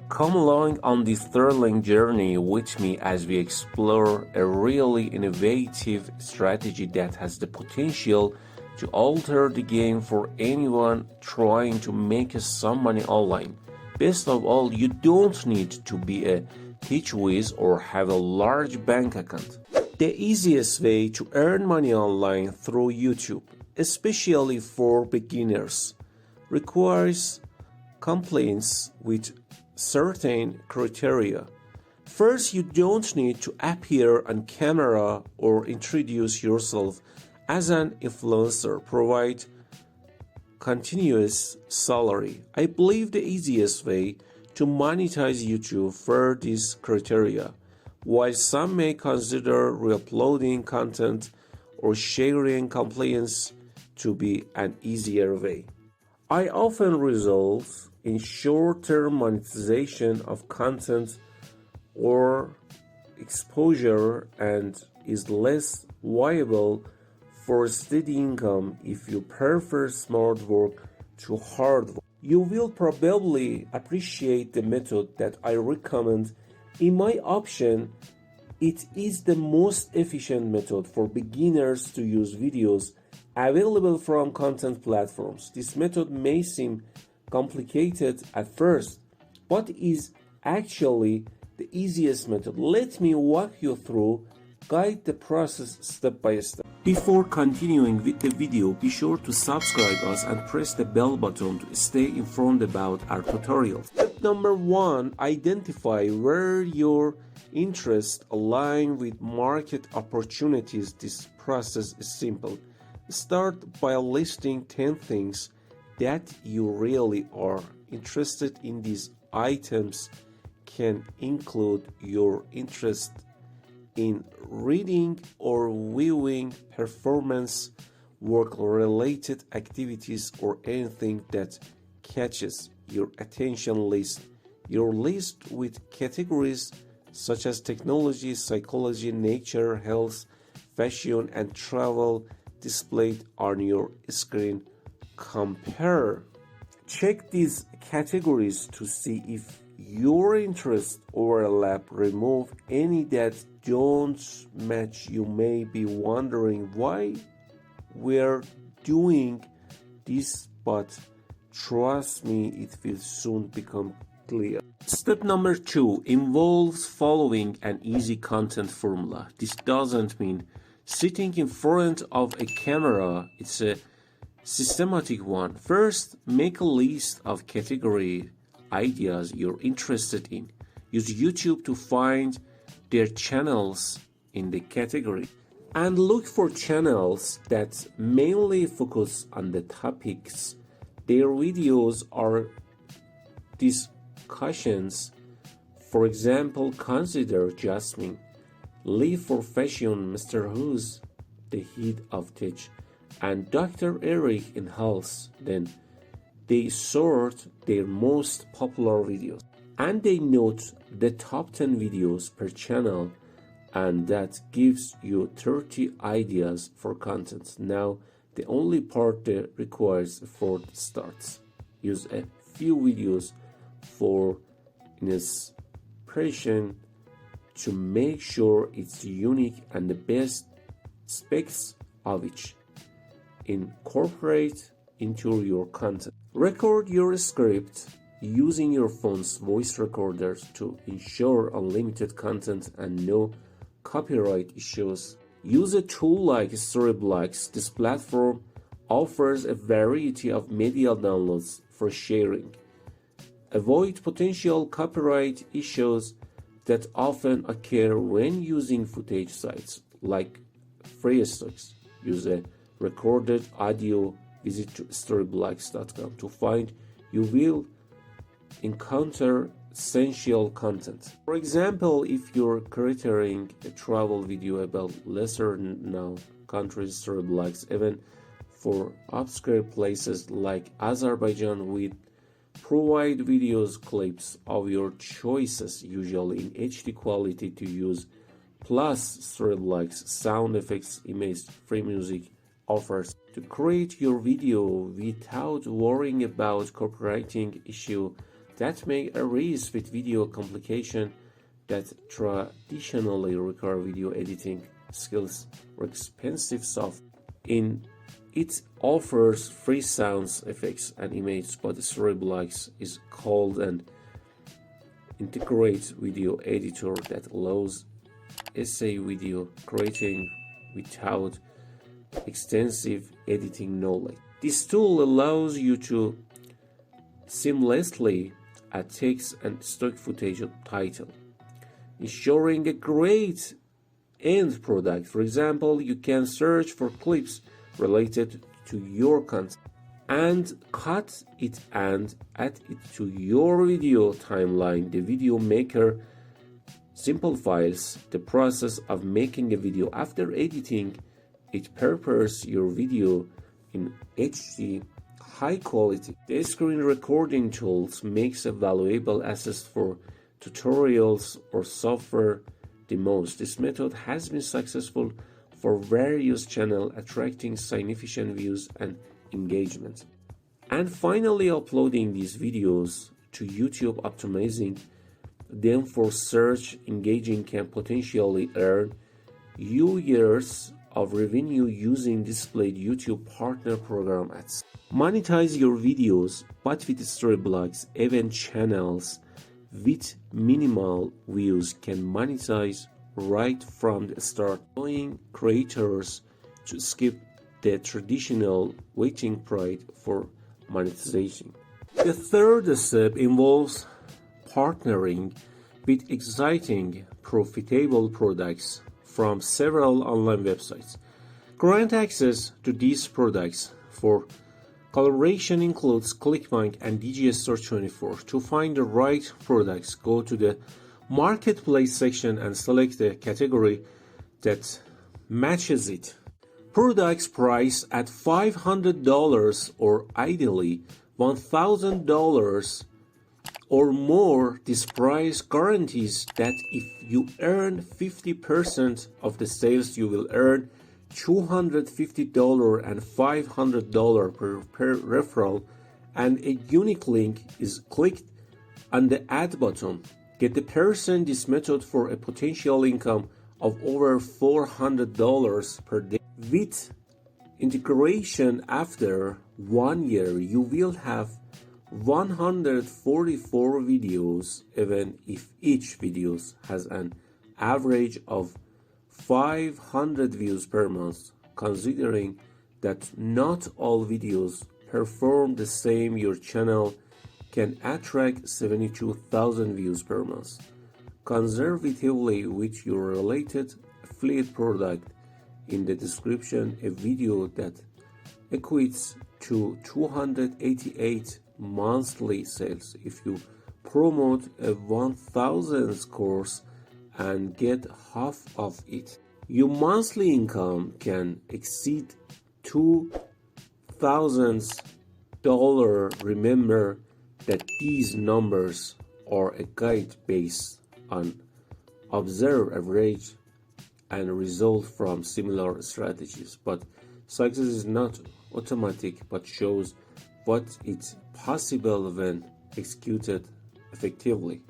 Come along on this thrilling journey with me as we explore a really innovative strategy that has the potential to alter the game for anyone trying to make some money online. Best of all, you don't need to be a tech whiz or have a large bank account. The easiest way to earn money online through YouTube, especially for beginners, requires compliance with certain criteria. First, you don't need to appear on camera or introduce yourself as an influencer. Provide continuous salary. I believe the easiest way to monetize YouTube for these criteria. While some may consider re-uploading content or sharing compliance to be an easier way, I often result in short-term monetization of content or exposure and is less viable for steady income if you prefer smart work to hard work. You will probably appreciate the method that I recommend. In my opinion, it is the most efficient method for beginners to use videos available from content platforms. This method may seem complicated at first, but is actually the easiest method. Let me walk you through, guide the process step by step. Before continuing with the video, be sure to subscribe us and press the bell button to stay informed about our tutorials. Step number 1, identify where your interests align with market opportunities. This process is simple. Start by listing 10 things that you really are interested in. These items can include your interest in reading or viewing, performance, work-related activities, or anything that catches your attention. List your list with categories such as technology, psychology, nature, health, fashion, and travel displayed on your screen. Compare. Check these categories to see if your interests overlap. Remove any that don't match. You may be wondering why we're doing this, but trust me, it will soon become clear. Step number 2 involves following an easy content formula. This doesn't mean sitting in front of a camera. It's a systematic one. First, make a list of category ideas you're interested in. Use YouTube to find their channels in the category and look for channels that mainly focus on the topics. Their videos are discussions. For example, consider Jasmine Lee for fashion, Mr. Who's the head of tech, and Dr. Eric in health. Then they sort their most popular videos and they note the top 10 videos per channel, and that gives you 30 ideas for content. Now the only part that requires effort starts. Use a few videos for inspiration to make sure it's unique and the best specs of each. Incorporate into your content. Record your script using your phone's voice recorders to ensure unlimited content and no copyright issues. Use a tool like Storyblocks. This platform offers a variety of media downloads for sharing. Avoid potential copyright issues that often occur when using footage sites like FreeStocks. Use a recorded audio. Visit storyblocks.com to find. You will encounter essential content. For example, if you're creating a travel video about lesser known countries, Storyblocks, even for obscure places like Azerbaijan, with provide videos clips of your choices, usually in HD quality to use, plus Storyblocks sound effects, image, free music offers to create your video without worrying about copywriting issue. that may arise with video complication that traditionally require video editing skills or expensive software. It offers free sounds, effects, and images, but Storyblocks is called an integrated video editor that allows essay video creating without extensive editing knowledge. This tool allows you to seamlessly add text and stock footage of title, ensuring a great end product. For example, you can search for clips related to your content and cut it and add it to your video timeline. The video maker simplifies the process of making a video. After editing, it prepares your video in HD high quality. The screen recording tools makes a valuable asset for tutorials or software demos. This method has been successful for various channels, attracting significant views and engagement. And finally, uploading these videos to YouTube, optimizing them for search engaging can potentially earn you years of revenue using displayed YouTube partner program ads. Monetize your videos, but with Storyblocks, even channels with minimal views can monetize right from the start, allowing creators to skip the traditional waiting period for monetization. The third step involves partnering with exciting, profitable products from several online websites. Grant access to these products for collaboration includes ClickBank and DGStore24. To find the right products, go to the Marketplace section and select the category that matches it. Products priced at $500 or ideally $1,000 or more. This price guarantees that if you earn 50% of the sales, you will earn $250 and $500 per referral, and a unique link is clicked on the add button. Get the person this method for a potential income of over $400 per day. With integration, after 1 year, you will have 144 videos, even if each video has an average of 500 views per month. Considering that not all videos perform the same, your channel can attract 72,000 views per month. Conservatively, with your related affiliate product in the description, a video that equates to 288 monthly sales. If you promote a 1,000 course and get half of it, your monthly income can exceed $2,000. Remember that these numbers are a guide based on observed average and result from similar strategies, but success is not automatic but shows what is possible when executed effectively.